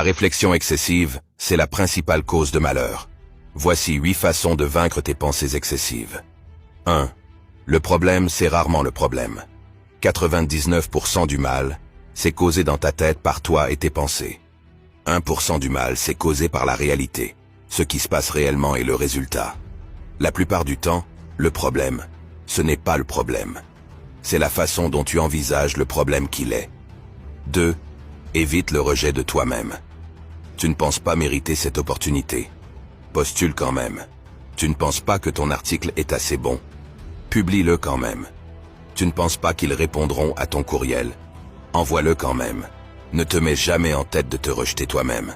réflexion excessive, c'est la principale cause de malheur. Voici 8 façons de vaincre tes pensées excessives. 1. Le problème, c'est rarement le problème. 99% du mal, c'est causé dans ta tête par toi et tes pensées. 1% du mal, c'est causé par la réalité. Ce qui se passe réellement est le résultat. La plupart du temps, le problème, ce n'est pas le problème. C'est la façon dont tu envisages le problème qu'il est. 2. Évite le rejet de toi-même. Tu ne penses pas mériter cette opportunité. Postule quand même. Tu ne penses pas que ton article est assez bon. Publie-le quand même. Tu ne penses pas qu'ils répondront à ton courriel. Envoie-le quand même. Ne te mets jamais en tête de te rejeter toi-même.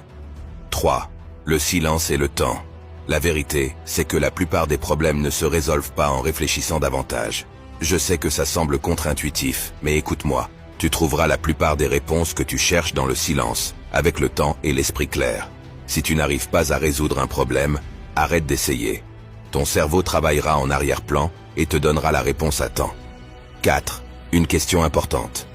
3. Le silence et le temps. La vérité, c'est que la plupart des problèmes ne se résolvent pas en réfléchissant davantage. Je sais que ça semble contre-intuitif, mais écoute-moi. Tu trouveras la plupart des réponses que tu cherches dans le silence, avec le temps et l'esprit clair. Si tu n'arrives pas à résoudre un problème, arrête d'essayer. Ton cerveau travaillera en arrière-plan et te donnera la réponse à temps. 4. Une question importante.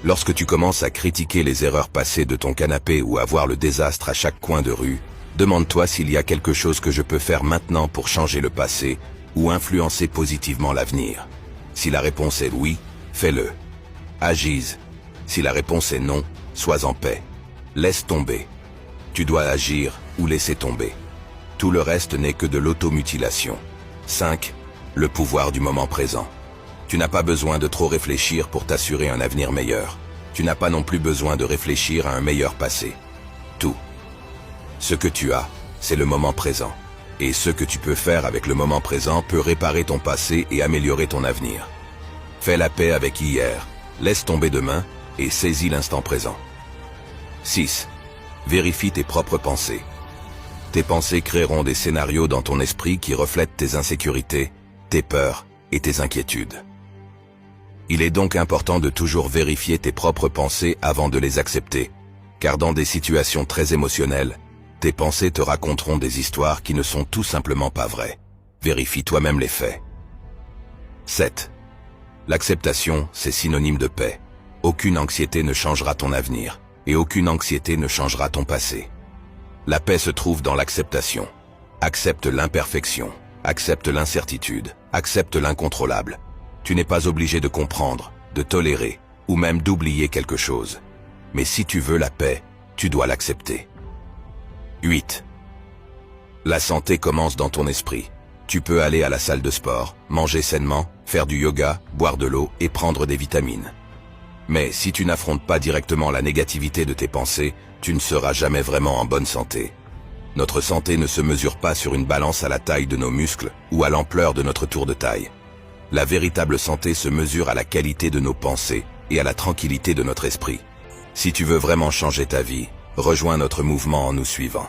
Lorsque tu commences à critiquer les erreurs passées de ton canapé ou à voir le désastre à chaque coin de rue, demande-toi s'il y a quelque chose que je peux faire maintenant pour changer le passé ou influencer positivement l'avenir. Si la réponse est oui, fais-le. Agise. Si la réponse est non, sois en paix. Laisse tomber. Tu dois agir ou laisser tomber. Tout le reste n'est que de l'automutilation. 5. Le pouvoir du moment présent. Tu n'as pas besoin de trop réfléchir pour t'assurer un avenir meilleur. Tu n'as pas non plus besoin de réfléchir à un meilleur passé. Tout. Ce que tu as, c'est le moment présent. Et ce que tu peux faire avec le moment présent peut réparer ton passé et améliorer ton avenir. Fais la paix avec hier. Laisse tomber demain et saisis l'instant présent. 6. Vérifie tes propres pensées. Tes pensées créeront des scénarios dans ton esprit qui reflètent tes insécurités, tes peurs et tes inquiétudes. Il est donc important de toujours vérifier tes propres pensées avant de les accepter, car dans des situations très émotionnelles, tes pensées te raconteront des histoires qui ne sont tout simplement pas vraies. Vérifie toi-même les faits. 7. L'acceptation, c'est synonyme de paix. Aucune anxiété ne changera ton avenir, et aucune anxiété ne changera ton passé. La paix se trouve dans l'acceptation. Accepte l'imperfection, accepte l'incertitude, accepte l'incontrôlable. Tu n'es pas obligé de comprendre, de tolérer, ou même d'oublier quelque chose. Mais si tu veux la paix, tu dois l'accepter. 8. La santé commence dans ton esprit. Tu peux aller à la salle de sport, manger sainement, faire du yoga, boire de l'eau et prendre des vitamines. Mais si tu n'affrontes pas directement la négativité de tes pensées, tu ne seras jamais vraiment en bonne santé. Notre santé ne se mesure pas sur une balance à la taille de nos muscles ou à l'ampleur de notre tour de taille. La véritable santé se mesure à la qualité de nos pensées et à la tranquillité de notre esprit. Si tu veux vraiment changer ta vie, rejoins notre mouvement en nous suivant.